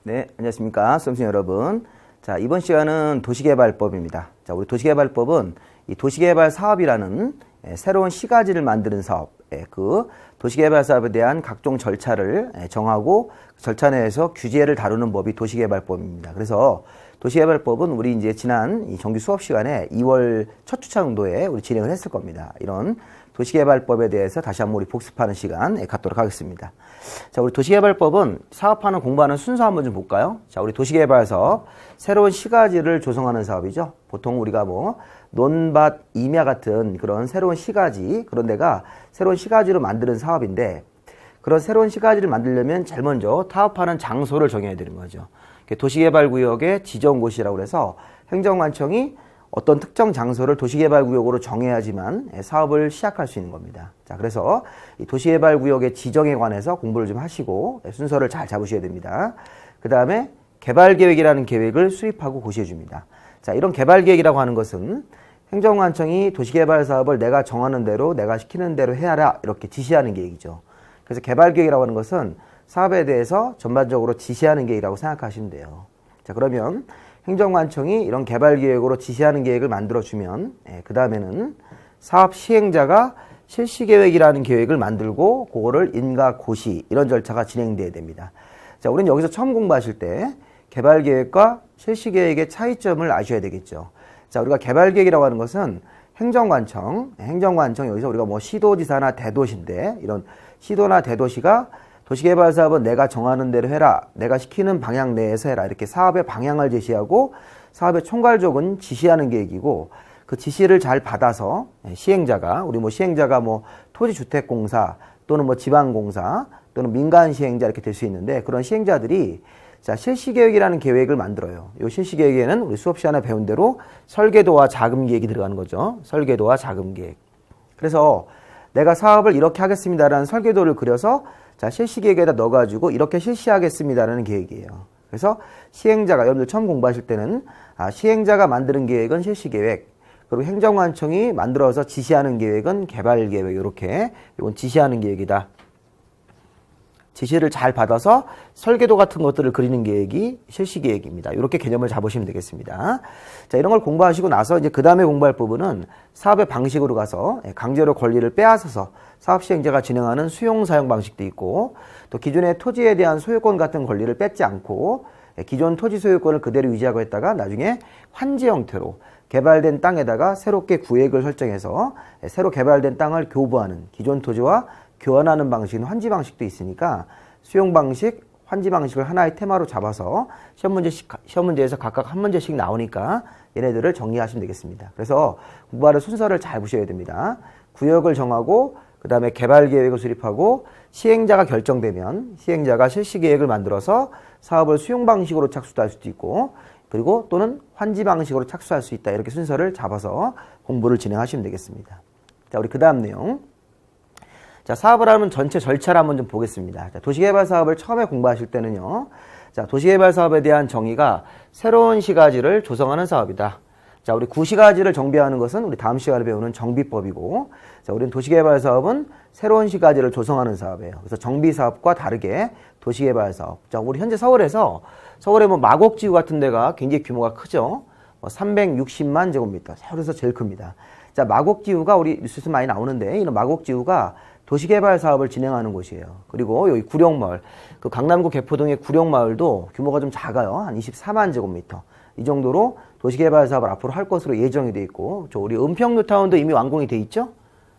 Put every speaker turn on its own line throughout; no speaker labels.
네, 안녕하십니까. 수험생 여러분. 자, 이번 시간은 도시개발법입니다. 자, 우리 도시개발법은 이 도시개발 사업이라는 새로운 시가지를 만드는 사업, 그 도시개발 사업에 대한 각종 절차를 정하고 절차 내에서 규제를 다루는 법이 도시개발법입니다. 그래서 도시개발법은 우리 이제 지난 이 정규 수업 시간에 2월 첫 주차 정도에 우리 진행을 했을 겁니다. 이런 도시개발법에 대해서 다시 한번 우리 복습하는 시간 갖도록 하겠습니다. 자, 우리 도시개발법은 사업하는 공부하는 순서 한번 좀 볼까요? 자, 우리 도시개발 사업, 새로운 시가지를 조성하는 사업이죠. 보통 우리가 뭐 논밭, 임야 같은 그런 새로운 시가지, 그런 데가 새로운 시가지로 만드는 사업인데, 그런 새로운 시가지를 만들려면 제일 먼저 타업하는 장소를 정해야 되는 거죠. 도시개발구역의 지정고시라고 해서 행정관청이 어떤 특정 장소를 도시개발구역으로 정해야지만 사업을 시작할 수 있는 겁니다. 자, 그래서 이 도시개발구역의 지정에 관해서 공부를 좀 하시고 순서를 잘 잡으셔야 됩니다. 그 다음에 개발계획이라는 계획을 수립하고 고시해 줍니다. 자, 이런 개발계획이라고 하는 것은 행정관청이 도시개발 사업을 내가 정하는 대로, 내가 시키는 대로 해야라 이렇게 지시하는 계획이죠. 그래서 개발계획이라고 하는 것은 사업에 대해서 전반적으로 지시하는 계획이라고 생각하시면 돼요. 자, 그러면 행정관청이 이런 개발계획으로 지시하는 계획을 만들어주면 그 다음에는 사업 시행자가 실시계획이라는 계획을 만들고 그거를 인가, 고시 이런 절차가 진행돼야 됩니다. 자, 우리는 여기서 처음 공부하실 때 개발계획과 실시계획의 차이점을 아셔야 되겠죠. 자, 우리가 개발계획이라고 하는 것은 행정관청 여기서 우리가 뭐 시도지사나 대도시인데 이런 시도나 대도시가 도시개발 사업은 내가 정하는 대로 해라, 내가 시키는 방향 내에서 해라 이렇게 사업의 방향을 제시하고 사업의 총괄적인 지시하는 계획이고 그 지시를 잘 받아서 시행자가 우리 뭐 시행자가 뭐 토지주택공사 또는 뭐 지방공사 또는 민간 시행자 이렇게 될 수 있는데 그런 시행자들이 자, 실시계획이라는 계획을 만들어요. 이 실시계획에는 우리 수업 시간에 배운 대로 설계도와 자금계획이 들어가는 거죠. 설계도와 자금계획. 그래서 내가 사업을 이렇게 하겠습니다라는 설계도를 그려서 자, 실시계획에다 넣어가지고 이렇게 실시하겠습니다라는 계획이에요. 그래서 시행자가, 여러분들 처음 공부하실 때는 시행자가 만드는 계획은 실시계획, 그리고 행정관청이 만들어서 지시하는 계획은 개발계획, 이렇게 이건 지시하는 계획이다. 지시를 잘 받아서 설계도 같은 것들을 그리는 계획이 실시계획입니다. 이렇게 개념을 잡으시면 되겠습니다. 자, 이런 걸 공부하시고 나서 이제 그 다음에 공부할 부분은 사업의 방식으로 가서 강제로 권리를 빼앗아서 사업 시행자가 진행하는 수용 사용 방식도 있고 또 기존의 토지에 대한 소유권 같은 권리를 뺏지 않고 기존 토지 소유권을 그대로 유지하고 있다가 나중에 환지 형태로 개발된 땅에다가 새롭게 구획을 설정해서 새로 개발된 땅을 교부하는 기존 토지와 교환하는 방식은 환지 방식도 있으니까 수용 방식, 환지 방식을 하나의 테마로 잡아서 시험 문제에서 각각 한 문제씩 나오니까 얘네들을 정리하시면 되겠습니다. 그래서 공부하는 순서를 잘 보셔야 됩니다. 구역을 정하고 그 다음에 개발 계획을 수립하고 시행자가 결정되면 시행자가 실시 계획을 만들어서 사업을 수용 방식으로 착수할 수도 있고 그리고 또는 환지 방식으로 착수할 수 있다. 이렇게 순서를 잡아서 공부를 진행하시면 되겠습니다. 자, 우리 그 다음 내용. 자, 사업을 하면 전체 절차를 한번 좀 보겠습니다. 자, 도시개발 사업을 처음에 공부하실 때는요. 자, 도시개발 사업에 대한 정의가 새로운 시가지를 조성하는 사업이다. 자, 우리 구시가지를 정비하는 것은 우리 다음 시간에 배우는 정비법이고, 자, 우리는 도시개발 사업은 새로운 시가지를 조성하는 사업이에요. 그래서 정비 사업과 다르게 도시개발 사업. 자, 우리 현재 서울에 뭐 마곡지구 같은 데가 굉장히 규모가 크죠. 360만 제곱미터. 서울에서 제일 큽니다. 자, 마곡지구가 우리 뉴스에서 많이 나오는데, 이런 마곡지구가 도시개발 사업을 진행하는 곳이에요. 그리고 여기 구룡마을, 그 강남구 개포동의 구룡마을도 규모가 좀 작아요. 한 24만 제곱미터. 이 정도로 도시개발 사업을 앞으로 할 것으로 예정이 돼 있고, 우리 은평뉴타운도 이미 완공이 돼 있죠?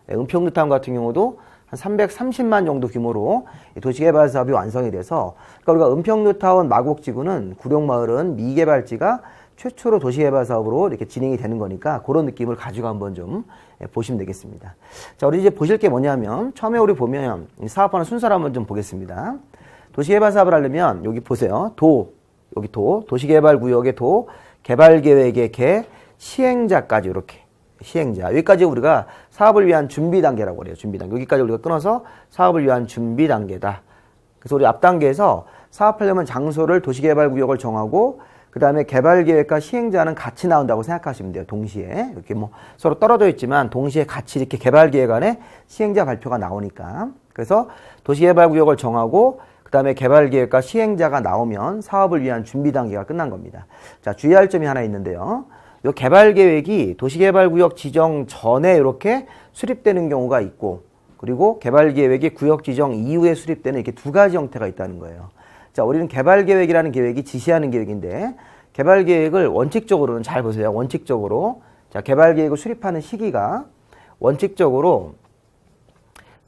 은평뉴타운 같은 경우도 한 330만 정도 규모로 도시개발 사업이 완성이 돼서, 그러니까 우리가 은평뉴타운 마곡지구는 구룡마을은 미개발지가 최초로 도시개발 사업으로 이렇게 진행이 되는 거니까 그런 느낌을 가지고 한번 좀 보시면 되겠습니다. 자, 우리 이제 보실 게 뭐냐면 처음에 우리 보면 사업하는 순서를 한번 좀 보겠습니다. 도시개발 사업을 하려면 여기 보세요. 여기 도시개발구역의 개발계획의 개, 시행자까지 이렇게 시행자. 여기까지 우리가 사업을 위한 준비 단계라고 그래요. 준비 단계. 여기까지 우리가 끊어서 사업을 위한 준비 단계다. 그래서 우리 앞 단계에서 사업하려면 장소를 도시개발구역을 정하고 그 다음에 개발계획과 시행자는 같이 나온다고 생각하시면 돼요. 동시에. 이렇게 뭐 서로 떨어져 있지만 동시에 같이 이렇게 개발계획 안에 시행자 발표가 나오니까. 그래서 도시개발구역을 정하고 그 그 다음에 개발계획과 시행자가 나오면 사업을 위한 준비 단계가 끝난 겁니다. 자, 주의할 점이 하나 있는데요. 이 개발계획이 도시개발구역 지정 전에 이렇게 수립되는 경우가 있고, 그리고 개발계획이 구역 지정 이후에 수립되는 이렇게 두 가지 형태가 있다는 거예요. 자, 우리는 개발계획이라는 계획이 지시하는 계획인데, 개발계획을 원칙적으로는 잘 보세요. 원칙적으로. 자, 개발계획을 수립하는 시기가 원칙적으로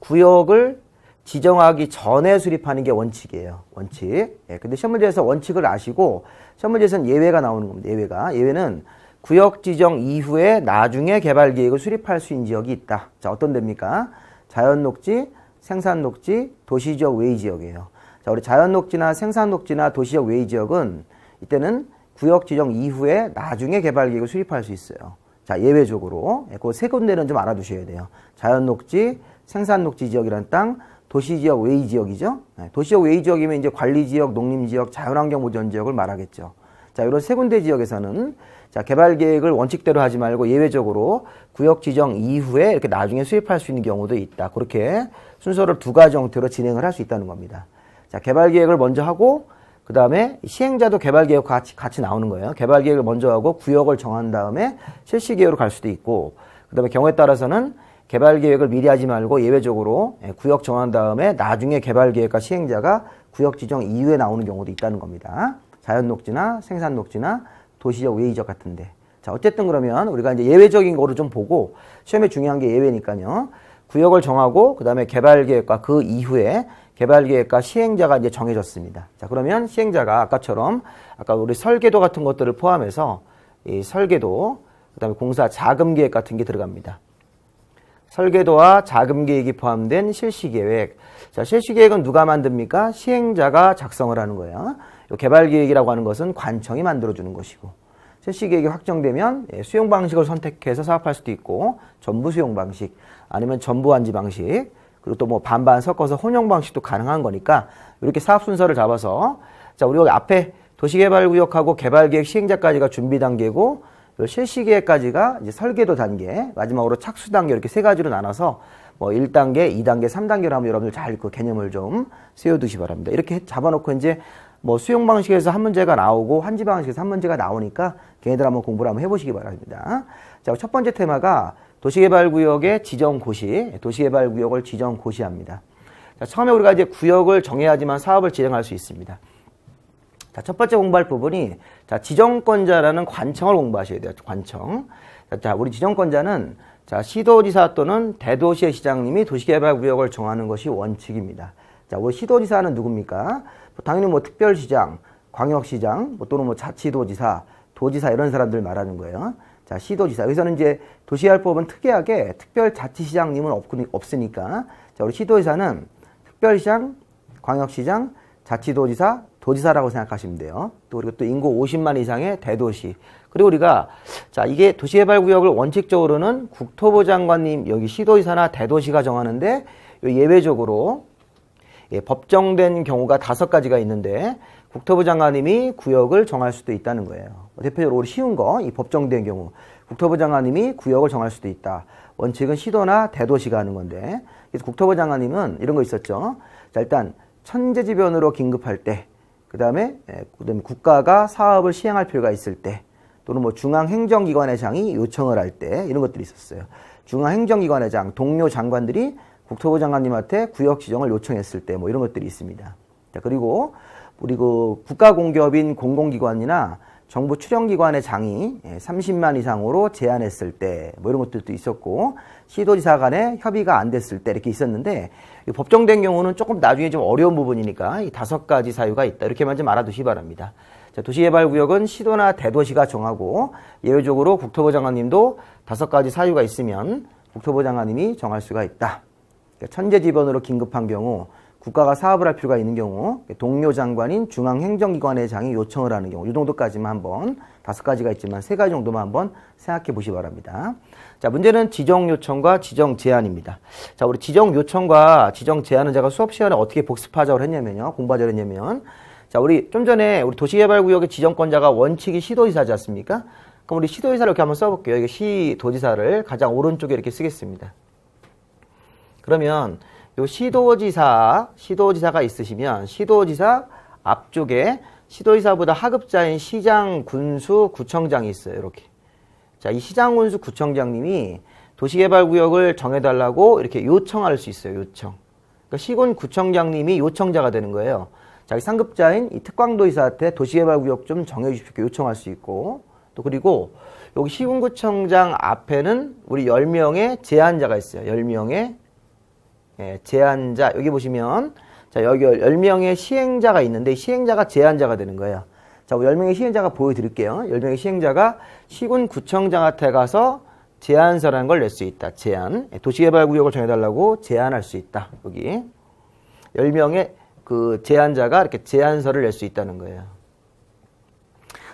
구역을 지정하기 전에 수립하는 게 원칙이에요. 원칙. 예, 근데 시험 문제에서 원칙을 아시고, 시험 문제에서는 예외가 나오는 겁니다. 예외는 구역 지정 이후에 나중에 개발계획을 수립할 수 있는 지역이 있다. 자, 어떤 데입니까? 자연녹지, 생산녹지, 도시지역 외의지역이에요. 자, 우리 자연녹지나 생산녹지나 도시지역 외의지역은 이때는 구역 지정 이후에 나중에 개발계획을 수립할 수 있어요. 자, 예외적으로. 그 세 군데는 좀 알아두셔야 돼요. 자연녹지, 생산녹지 지역이라는 땅, 도시지역 외의지역이죠. 도시지역 외의지역이면 이제 관리지역, 농림지역, 자연환경보전지역을 말하겠죠. 자, 이런 세 군데 지역에서는 자, 개발계획을 원칙대로 하지 말고 예외적으로 구역 지정 이후에 이렇게 나중에 수립할 수 있는 경우도 있다. 그렇게 순서를 두 가지 형태로 진행을 할 수 있다는 겁니다. 자, 개발계획을 먼저 하고 그 다음에 시행자도 개발계획과 같이 나오는 거예요. 개발계획을 먼저 하고 구역을 정한 다음에 실시계획으로 갈 수도 있고, 그 다음에 경우에 따라서는 개발계획을 미리 하지 말고 예외적으로 구역 정한 다음에 나중에 개발계획과 시행자가 구역 지정 이후에 나오는 경우도 있다는 겁니다. 자연녹지나 생산녹지나 도시적 외의적 같은데. 자, 어쨌든 그러면 우리가 이제 예외적인 거를 좀 보고, 시험에 중요한 게 예외니까요. 구역을 정하고 그 다음에 개발계획과 그 이후에 개발계획과 시행자가 이제 정해졌습니다. 자, 그러면 시행자가 아까처럼 아까 우리 설계도 같은 것들을 포함해서 이 설계도, 그 다음에 공사 자금계획 같은 게 들어갑니다. 설계도와 자금계획이 포함된 실시계획. 자, 실시계획은 누가 만듭니까? 시행자가 작성을 하는 거예요. 개발계획이라고 하는 것은 관청이 만들어주는 것이고, 실시계획이 확정되면 수용 방식을 선택해서 사업할 수도 있고, 전부 수용 방식, 아니면 전부 완지 방식, 그리고 또 뭐 반반 섞어서 혼용 방식도 가능한 거니까 이렇게 사업 순서를 잡아서, 자, 우리 여기 앞에 도시개발구역하고 개발계획 시행자까지가 준비 단계고, 실시계획까지가 이제 설계도 단계, 마지막으로 착수 단계, 이렇게 세 가지로 나눠서 뭐 1단계, 2단계, 3단계로 하면 여러분들 잘 그 개념을 좀 세워두시 바랍니다. 이렇게 잡아놓고 이제 뭐 수용 방식에서 한 문제가 나오고 환지 방식에서 한 문제가 나오니까 걔네들 한번 공부를 한번 해보시기 바랍니다. 자, 첫 번째 테마가 도시개발구역의 지정고시, 도시개발구역을 지정고시합니다. 자, 처음에 우리가 이제 구역을 정해야지만 사업을 진행할 수 있습니다. 자, 첫 번째 공부할 부분이, 자, 지정권자라는 관청을 공부하셔야 돼요. 관청. 자, 우리 지정권자는, 자, 시도지사 또는 대도시의 시장님이 도시개발구역을 정하는 것이 원칙입니다. 자, 우리 시도지사는 누굽니까? 당연히 뭐 특별시장, 광역시장, 뭐 또는 뭐 자치도지사, 도지사 이런 사람들 말하는 거예요. 자, 시도지사. 여기서는 이제 도시개발법은 특이하게 특별자치시장님은 없으니까, 자, 우리 시도지사는 특별시장, 광역시장, 자치도지사, 도지사라고 생각하시면 돼요. 또 그리고 또 인구 50만 이상의 대도시. 그리고 우리가, 자, 이게 도시개발구역을 원칙적으로는 국토부 장관님, 여기 시도지사나 대도시가 정하는데, 예외적으로 법정된 경우가 5가지가 있는데, 국토부 장관님이 구역을 정할 수도 있다는 거예요. 대표적으로 우리 쉬운 거, 이 법정된 경우, 국토부 장관님이 구역을 정할 수도 있다. 원칙은 시도나 대도시가 하는 건데, 그래서 국토부 장관님은 이런 거 있었죠. 자, 일단 천재지변으로 긴급할 때, 그 다음에 국가가 사업을 시행할 필요가 있을 때, 또는 뭐 중앙행정기관의 장이 요청을 할 때, 이런 것들이 있었어요. 중앙행정기관의 장, 동료 장관들이 국토부 장관님한테 구역 지정을 요청했을 때, 뭐 이런 것들이 있습니다. 자, 그리고 우리 그 국가공기업인 공공기관이나 정부 출연기관의 장이 30만 이상으로 제한했을 때, 뭐 이런 것들도 있었고, 시도지사 간에 협의가 안 됐을 때 이렇게 있었는데, 법정된 경우는 조금 나중에 좀 어려운 부분이니까 이 5가지 사유가 있다. 이렇게만 좀 알아두시기 바랍니다. 자, 도시개발구역은 시도나 대도시가 정하고, 예외적으로 국토부 장관님도 5가지 사유가 있으면 국토부 장관님이 정할 수가 있다. 그러니까 천재지변으로 긴급한 경우, 국가가 사업을 할 필요가 있는 경우, 동료 장관인 중앙행정기관의 장이 요청을 하는 경우, 이 정도까지만 한번, 5가지가 있지만 3가지 정도만 한번 생각해 보시기 바랍니다. 자, 문제는 지정 요청과 지정 제한입니다. 자, 우리 지정 요청과 지정 제한은 제가 수업 시간에 어떻게 복습하자고 했냐면요. 공부하자고 했냐면, 자, 우리 좀 전에 우리 도시개발구역의 지정권자가 원칙이 시도지사지 않습니까? 그럼 우리 시도지사를 이렇게 한번 써볼게요. 이게 시도지사를 가장 오른쪽에 이렇게 쓰겠습니다. 그러면 요 시도지사가 있으시면 시도지사 앞쪽에 시도지사보다 하급자인 시장, 군수, 구청장이 있어요. 이렇게. 자, 이 시장, 군수, 구청장님이 도시개발구역을 정해달라고 이렇게 요청할 수 있어요. 요청. 그러니까 시군 구청장님이 요청자가 되는 거예요. 자기 상급자인 이 특광도지사한테 도시개발구역 좀 정해주십시오. 요청할 수 있고. 또 그리고 여기 시군구청장 앞에는 우리 10명의 제한자가 있어요. 10명의 제한자. 여기 보시면 자, 여기 10명의 시행자가 있는데 이 시행자가 제한자가 되는 거예요. 자, 10명의 시행자가 보여드릴게요. 10명의 시행자가 시군구청장한테 가서 제안서라는 걸 낼 수 있다. 제안. 도시개발구역을 정해달라고 제안할 수 있다. 여기 10명의 그 제안자가 이렇게 제안서를 낼 수 있다는 거예요.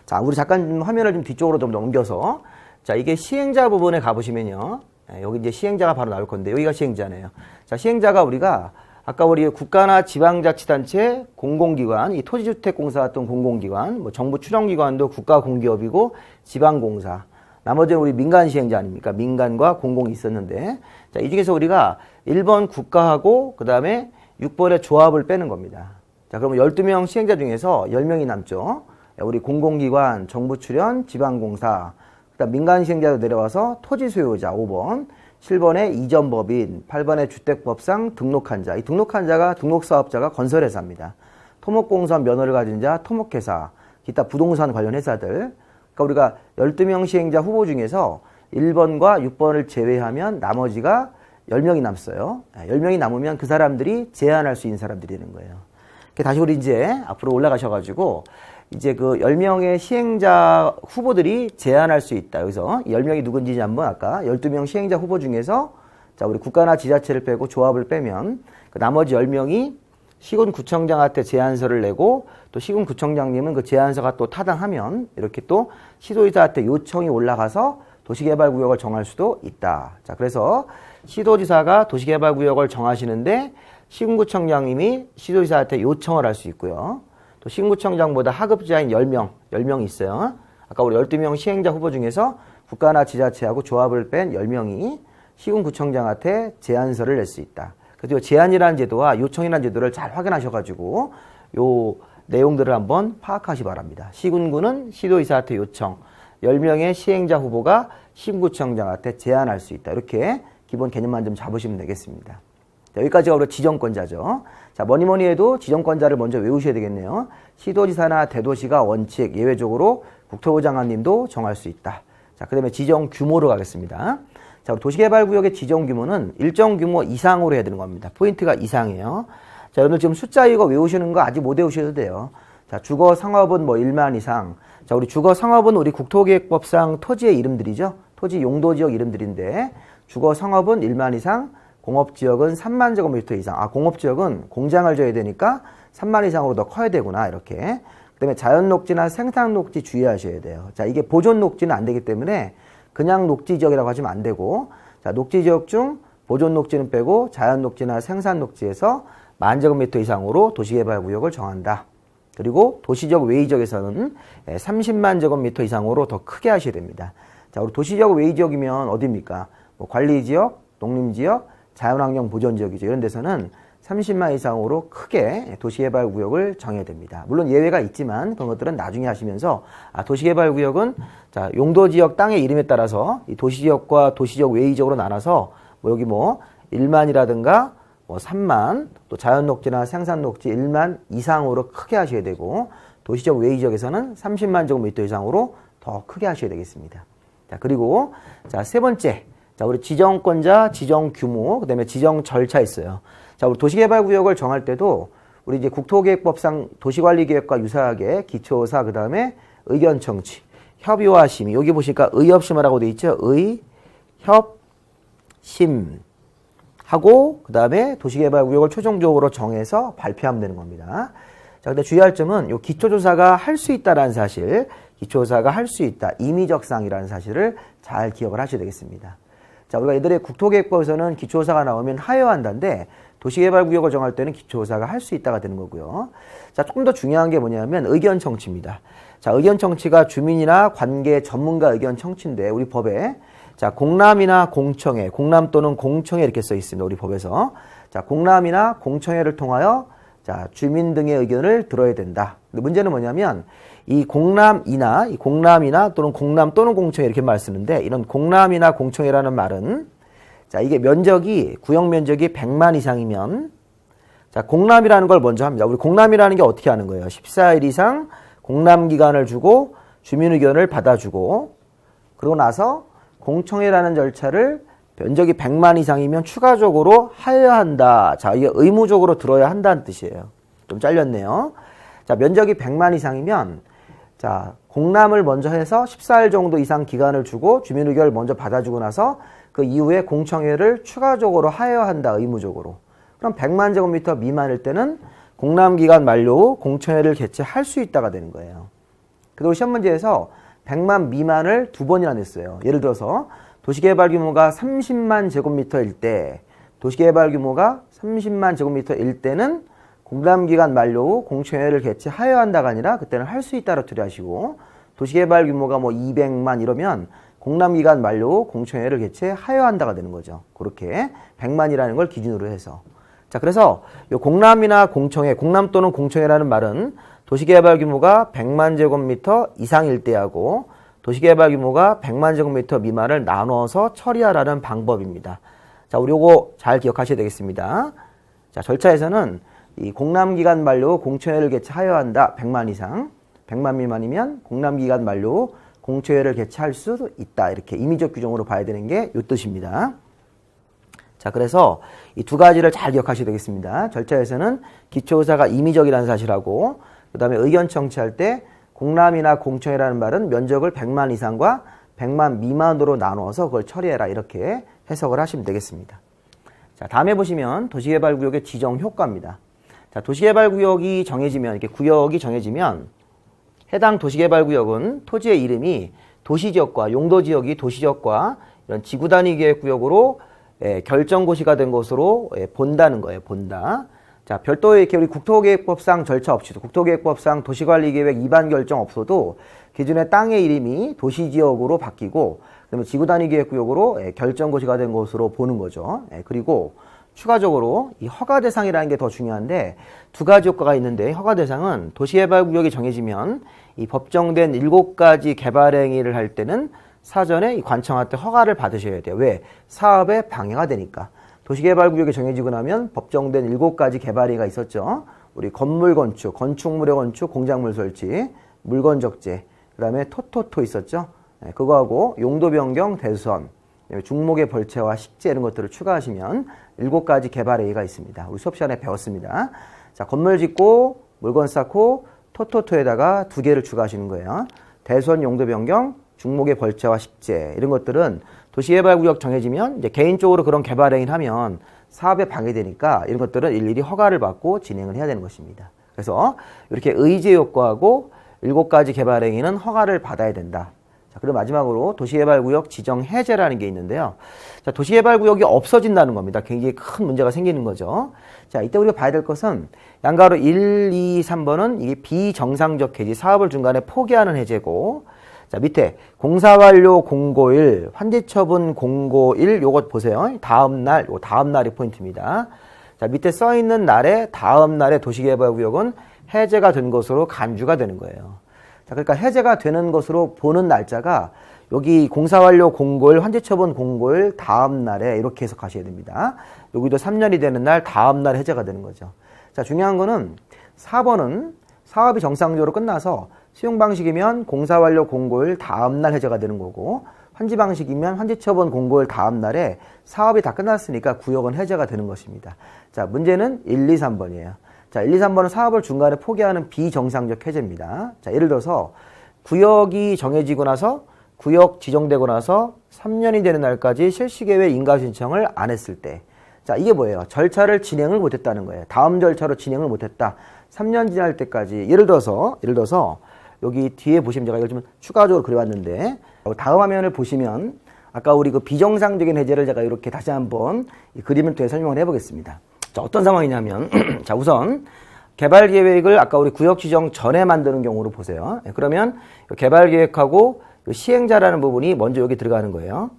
자, 우리 잠깐 화면을 좀 뒤쪽으로 좀 넘겨서 자, 이게 시행자 부분에 가보시면요. 여기 이제 시행자가 바로 나올 건데 여기가 시행자네요. 자, 시행자가 우리가 아까 우리 국가나 지방자치단체, 공공기관, 이 토지주택공사 같은 공공기관, 뭐 정부 출원기관도 국가공기업이고 지방공사. 나머지는 우리 민간 시행자 아닙니까? 민간과 공공이 있었는데 자, 이 중에서 우리가 1번 국가하고 그 다음에 6번의 조합을 빼는 겁니다. 자, 그러면 12명 시행자 중에서 10명이 남죠. 우리 공공기관, 정부 출연, 지방공사, 그다음 민간 시행자로 내려와서 토지 소유자 5번, 7번에 이전법인, 8번에 주택법상 등록한 자. 이 등록한 자가 등록사업자가 건설회사입니다. 토목공사 면허를 가진 자, 토목회사, 기타 부동산 관련 회사들. 그러니까 우리가 12명 시행자 후보 중에서 1번과 6번을 제외하면 나머지가 10명이 남았어요. 10명이 남으면 그 사람들이 제안할 수 있는 사람들이 되는 거예요. 다시 우리 이제 앞으로 올라가셔가지고 이제 그 10명의 시행자 후보들이 제안할 수 있다. 여기서 10명이 누군지 한번 아까 12명 시행자 후보 중에서 자, 우리 국가나 지자체를 빼고 조합을 빼면 그 나머지 10명이 시군구청장한테 제안서를 내고 또 시군구청장님은 그 제안서가 또 타당하면 이렇게 또 시도지사한테 요청이 올라가서 도시개발구역을 정할 수도 있다. 자, 그래서 시도지사가 도시개발구역을 정하시는데 시군구청장님이 시도지사한테 요청을 할 수 있고요. 또 시군구청장보다 하급자인 10명이 있어요. 아까 우리 12명 시행자 후보 중에서 국가나 지자체하고 조합을 뺀 10명이 시군구청장한테 제안서를 낼 수 있다. 그래서 제안이라는 제도와 요청이라는 제도를 잘 확인하셔가지고 요 내용들을 한번 파악하시 바랍니다. 시군구는 시도지사한테 요청, 10명의 시행자 후보가 시군구청장한테 제안할 수 있다. 이렇게 기본 개념만 좀 잡으시면 되겠습니다. 자, 여기까지가 우리 지정권자죠. 자, 뭐니 해도 지정권자를 먼저 외우셔야 되겠네요. 시도지사나 대도시가 원칙, 예외적으로 국토부 장관님도 정할 수 있다. 자, 그 다음에 지정 규모로 가겠습니다. 자, 우리 도시개발구역의 지정 규모는 일정 규모 이상으로 해야 되는 겁니다. 포인트가 이상이에요. 자, 여러분들 지금 숫자 이거 외우시는 거 아직 못 외우셔도 돼요. 자, 주거 상업은 뭐 1만 이상. 자, 우리 주거 상업은 우리 국토기획법상 토지의 이름들이죠. 토지 용도지역 이름들인데 주거 상업은 1만 이상, 공업지역은 3만 제곱미터 이상. 아, 공업지역은 공장을 져야 되니까 3만 이상으로 더 커야 되구나. 이렇게. 그 다음에 자연녹지나 생산녹지 주의하셔야 돼요. 자, 이게 보존녹지는 안 되기 때문에 그냥 녹지지역이라고 하시면 안 되고, 자, 녹지지역 중 보존녹지는 빼고 자연녹지나 생산녹지에서 10,000제곱미터 이상으로 도시개발구역을 정한다. 그리고 도시적 외의지역에서는 30만 제곱미터 이상으로 더 크게 하셔야 됩니다. 자, 우리 도시적 외의지역이면 어디입니까? 뭐 관리지역, 농림지역, 자연환경 보존지역이죠. 이런 데서는 30만 이상으로 크게 도시개발구역을 정해야 됩니다. 물론 예외가 있지만 그런 것들은 나중에 하시면서 도시개발구역은 자, 용도지역 땅의 이름에 따라서 이 도시지역과 도시적 외의지역으로 나눠서 뭐 여기 뭐 1만이라든가 뭐 3만, 또 자연녹지나 생산녹지 1만 이상으로 크게 하셔야 되고 도시적 외의지역에서는 30만 제곱미터 이상으로 더 크게 하셔야 되겠습니다. 자, 그리고 자, 세 번째. 자, 우리 지정권자, 지정 규모, 그 다음에 지정 절차 있어요. 자, 우리 도시개발구역을 정할 때도 우리 이제 국토계획법상 도시관리계획과 유사하게 기초사, 그 다음에 의견 청취, 협의와 심의. 여기 보시니까 의협심이라고 되어 있죠. 의, 협, 심. 하고, 그 다음에 도시개발구역을 최종적으로 정해서 발표하면 되는 겁니다. 자, 근데 주의할 점은 요 기초조사가 할 수 있다라는 사실, 기초조사가 할 수 있다, 임의적상이라는 사실을 잘 기억을 하셔야 되겠습니다. 자, 우리가 예전에 국토계획법에서는 기초조사가 나오면 하여한다인데 도시개발구역을 정할 때는 기초조사가 할 수 있다가 되는 거고요. 자, 조금 더 중요한 게 뭐냐면 의견 청취입니다. 자, 의견 청취가 주민이나 관계 전문가 의견 청취인데 우리 법에 자, 공람이나 공청회, 공람 또는 공청회 이렇게 써 있습니다. 우리 법에서. 자, 공람이나 공청회를 통하여 자, 주민 등의 의견을 들어야 된다. 근데 문제는 뭐냐면 이 공람이나 또는 공람 또는 공청회 이렇게 말 쓰는데 이런 공람이나 공청회라는 말은 자, 이게 면적이 구역 면적이 100만 이상이면 자, 공람이라는 걸 먼저 합니다. 우리 공람이라는 게 어떻게 하는 거예요? 14일 이상 공람 기간을 주고 주민 의견을 받아주고 그러고 나서 공청회라는 절차를 면적이 100만 이상이면 추가적으로 하여야 한다. 자, 이게 의무적으로 들어야 한다는 뜻이에요. 좀 잘렸네요. 자, 면적이 100만 이상이면 자, 공람을 먼저 해서 14일 정도 이상 기간을 주고 주민 의견을 먼저 받아주고 나서 그 이후에 공청회를 추가적으로 하여야 한다. 의무적으로. 그럼 100만 제곱미터 미만일 때는 공람 기간 만료 후 공청회를 개최할 수 있다가 되는 거예요. 그리고 시험 문제에서 100만 미만을 두 번이나 냈어요. 예를 들어서 도시개발 규모가 30만 제곱미터일 때, 도시개발 규모가 30만 제곱미터일 때는 공람기간 만료 후 공청회를 개최하여야 한다가 아니라 그때는 할 수 있다로 처리하시고, 도시개발 규모가 뭐 200만 이러면 공람기간 만료 후 공청회를 개최하여야 한다가 되는 거죠. 그렇게 100만이라는 걸 기준으로 해서. 자, 그래서 이 공람이나 공청회, 공람 또는 공청회라는 말은 도시개발 규모가 100만 제곱미터 이상일 때하고 도시개발 규모가 100만 제곱미터 미만을 나눠서 처리하라는 방법입니다. 자, 우리 요거 잘 기억하셔야 되겠습니다. 자, 절차에서는 이 공람기간 만료 후 공청회를 개최하여야 한다. 100만 이상. 100만 미만이면 공람기간 만료 후 공청회를 개최할 수 있다. 이렇게 임의적 규정으로 봐야 되는 게 이 뜻입니다. 자, 그래서 이 두 가지를 잘 기억하셔야 되겠습니다. 절차에서는 기초의사가 임의적이라는 사실하고 그 다음에 의견 청취할 때 공람이나 공청회라는 말은 면적을 100만 이상과 100만 미만으로 나눠서 그걸 처리해라 이렇게 해석을 하시면 되겠습니다. 자, 다음에 보시면 도시개발구역의 지정 효과입니다. 자, 도시개발구역이 정해지면 이렇게 구역이 정해지면 해당 도시개발구역은 토지의 이름이 도시지역과 용도지역이 도시지역과 이런 지구단위계획구역으로 결정고시가 된 것으로 본다는 거예요. 본다. 자, 별도의 이렇게 우리 국토계획법상 절차 없이도 국토계획법상 도시관리계획 위반 결정 없어도 기존의 땅의 이름이 도시지역으로 바뀌고 그다음에 지구단위계획구역으로 결정고시가 된 것으로 보는 거죠. 그리고 추가적으로 이 허가 대상이라는 게 더 중요한데 두 가지 효과가 있는데 허가 대상은 도시개발구역이 정해지면 이 법정된 7가지 개발 행위를 할 때는 사전에 이 관청한테 허가를 받으셔야 돼요. 왜? 사업에 방해가 되니까. 도시개발구역이 정해지고 나면 법정된 7가지 개발행위가 있었죠. 우리 건물 건축, 건축물의 건축, 공작물 설치, 물건 적재, 그 다음에 토토토 있었죠. 그거하고 용도 변경, 대수선, 중목의 벌채와 식재 이런 것들을 추가하시면 7가지 개발행위가 있습니다. 우리 수업 시간에 배웠습니다. 자, 건물 짓고 물건 쌓고 토토토에다가 2개를 추가하시는 거예요. 대수선, 용도 변경, 중목의 벌채와 식재 이런 것들은 도시개발구역 정해지면 이제 개인적으로 그런 개발 행위를 하면 사업에 방해되니까 이런 것들은 일일이 허가를 받고 진행을 해야 되는 것입니다. 그래서 이렇게 의제 효과하고 7가지 개발 행위는 허가를 받아야 된다. 자, 그리고 마지막으로 도시개발구역 지정 해제라는 게 있는데요. 자, 도시개발구역이 없어진다는 겁니다. 굉장히 큰 문제가 생기는 거죠. 자, 이때 우리가 봐야 될 것은 양가로 1, 2, 3번은 이게 비정상적 해지, 사업을 중간에 포기하는 해제고 자, 밑에 공사완료 공고일, 환지처분 공고일 요것 보세요. 다음 날이 포인트입니다. 자, 밑에 써 있는 날에 다음 날에 도시개발구역은 해제가 된 것으로 간주가 되는 거예요. 자, 그러니까 해제가 되는 것으로 보는 날짜가 여기 공사완료 공고일, 환지처분 공고일 다음 날에 이렇게 해석하셔야 됩니다. 여기도 3년이 되는 날 다음 날 해제가 되는 거죠. 자, 중요한 거는 4번은 사업이 정상적으로 끝나서 수용 방식이면 공사완료 공고일 다음날 해제가 되는 거고 환지 방식이면 환지처분 공고일 다음날에 사업이 다 끝났으니까 구역은 해제가 되는 것입니다. 자, 문제는 1, 2, 3번이에요. 자, 1, 2, 3번은 사업을 중간에 포기하는 비정상적 해제입니다. 자, 예를 들어서 구역이 정해지고 나서 구역 지정되고 나서 3년이 되는 날까지 실시계획 인가 신청을 안 했을 때 자, 이게 뭐예요? 절차를 진행을 못했다는 거예요. 다음 절차로 진행을 못했다. 3년 지날 때까지 예를 들어서 여기 뒤에 보시면 제가 이걸 좀 추가적으로 그려왔는데 다음 화면을 보시면 아까 우리 그 비정상적인 해제를 제가 이렇게 다시 한번 이 그림을 통해 설명을 해보겠습니다. 자, 어떤 상황이냐면 자, 우선 개발 계획을 아까 우리 구역 지정 전에 만드는 경우로 보세요. 그러면 개발 계획하고 시행자라는 부분이 먼저 여기 들어가는 거예요.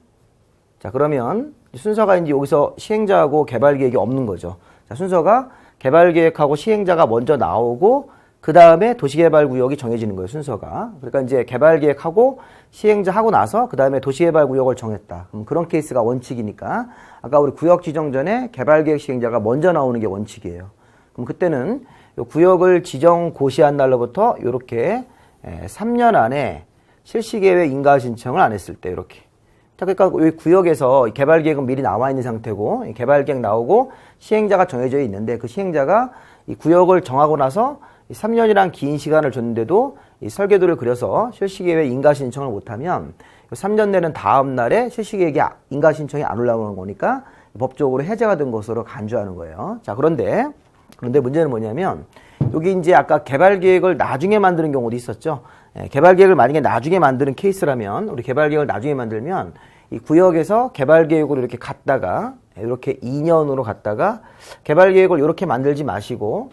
자, 그러면 순서가 이제 여기서 시행자하고 개발 계획이 없는 거죠. 자, 순서가 개발 계획하고 시행자가 먼저 나오고 그 다음에 도시개발구역이 정해지는 거예요, 순서가. 그러니까 이제 개발 계획하고 시행자 하고 나서 그 다음에 도시개발구역을 정했다. 그럼 그런 케이스가 원칙이니까 아까 우리 구역 지정 전에 개발 계획 시행자가 먼저 나오는 게 원칙이에요. 그럼 그때는 요 구역을 지정 고시한 날로부터 이렇게 3년 안에 실시계획 인가 신청을 안 했을 때 이렇게. 자, 그러니까 이 구역에서 개발 계획은 미리 나와 있는 상태고 개발 계획 나오고 시행자가 정해져 있는데 그 시행자가 이 구역을 정하고 나서 3년이란 긴 시간을 줬는데도 이 설계도를 그려서 실시계획 인가 신청을 못하면 3년 내는 다음 날에 실시계획 인가 신청이 안 올라오는 거니까 법적으로 해제가 된 것으로 간주하는 거예요. 자, 그런데 문제는 뭐냐면 여기 이제 아까 개발 계획을 나중에 만드는 경우도 있었죠. 개발 계획을 만약에 나중에 만드는 케이스라면 우리 개발 계획을 나중에 만들면 이 구역에서 개발 계획으로 이렇게 갔다가 이렇게 2년으로 갔다가 개발 계획을 이렇게 만들지 마시고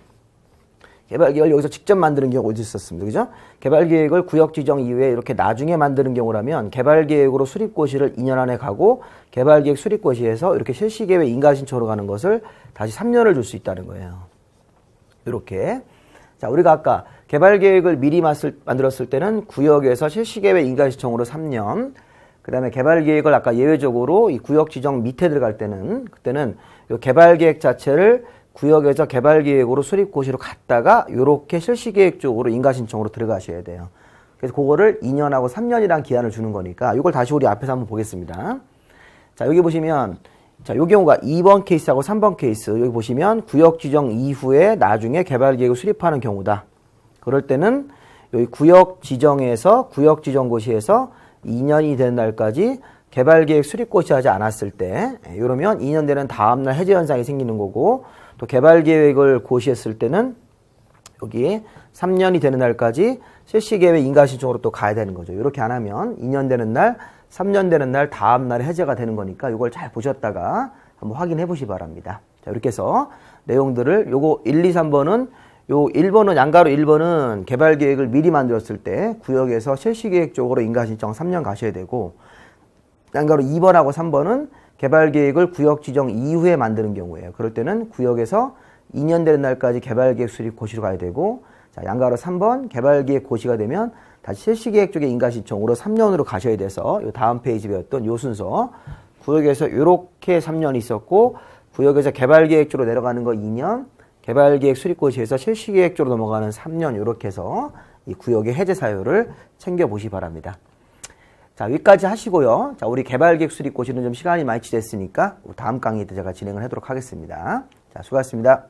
개발 계획을 여기서 직접 만드는 경우가 있었습니다. 그죠? 개발 계획을 구역 지정 이후에 이렇게 나중에 만드는 경우라면 개발 계획으로 수립고시를 2년 안에 가고 개발 계획 수립고시에서 이렇게 실시계획 인가 신청으로 가는 것을 다시 3년을 줄 수 있다는 거예요. 이렇게. 자, 우리가 아까 개발 계획을 미리 만들었을 때는 구역에서 실시계획 인가 신청으로 3년, 그 다음에 개발 계획을 아까 예외적으로 이 구역 지정 밑에 들어갈 때는 그때는 이 개발 계획 자체를 구역에서 개발 계획으로 수립 고시로 갔다가 이렇게 실시 계획 쪽으로 인가 신청으로 들어가셔야 돼요. 그래서 그거를 2년하고 3년이란 기한을 주는 거니까 이걸 다시 우리 앞에서 한번 보겠습니다. 자, 여기 보시면 자, 요 경우가 2번 케이스하고 3번 케이스. 여기 보시면 구역 지정 이후에 나중에 개발 계획을 수립하는 경우다. 그럴 때는 여기 구역 지정에서 구역 지정 고시에서 2년이 된 날까지 개발 계획 수립 고시하지 않았을 때 이러면 2년 되는 다음 날 해제 현상이 생기는 거고 또 개발 계획을 고시했을 때는 여기 3년이 되는 날까지 실시 계획 인가 신청으로 또 가야 되는 거죠. 이렇게 안 하면 2년 되는 날, 3년 되는 날 다음 날에 해제가 되는 거니까 이걸 잘 보셨다가 한번 확인해 보시기 바랍니다. 자, 이렇게 해서 내용들을 요거 1, 2, 3번은 요 1번은 양가로 1번은 개발 계획을 미리 만들었을 때 구역에서 실시 계획 쪽으로 인가 신청 3년 가셔야 되고 양가로 2번하고 3번은 개발 계획을 구역 지정 이후에 만드는 경우예요. 그럴 때는 구역에서 2년 되는 날까지 개발 계획 수립 고시로 가야 되고 자, 양가로 3번 개발 계획 고시가 되면 다시 실시 계획 쪽에 인가 신청으로 3년으로 가셔야 돼서 요 다음 페이지 배웠던 요 순서 구역에서 이렇게 3년이 있었고 구역에서 개발 계획 쪽으로 내려가는 거 2년 개발 계획 수립 고시에서 실시 계획 쪽으로 넘어가는 3년 이렇게 해서 이 구역의 해제 사유를 챙겨 보시기 바랍니다. 자, 여기까지 하시고요. 자, 우리 개발 계획 수립 고시는 좀 시간이 많이 지났으니까 다음 강의 때 제가 진행을 하도록 하겠습니다. 자, 수고하셨습니다.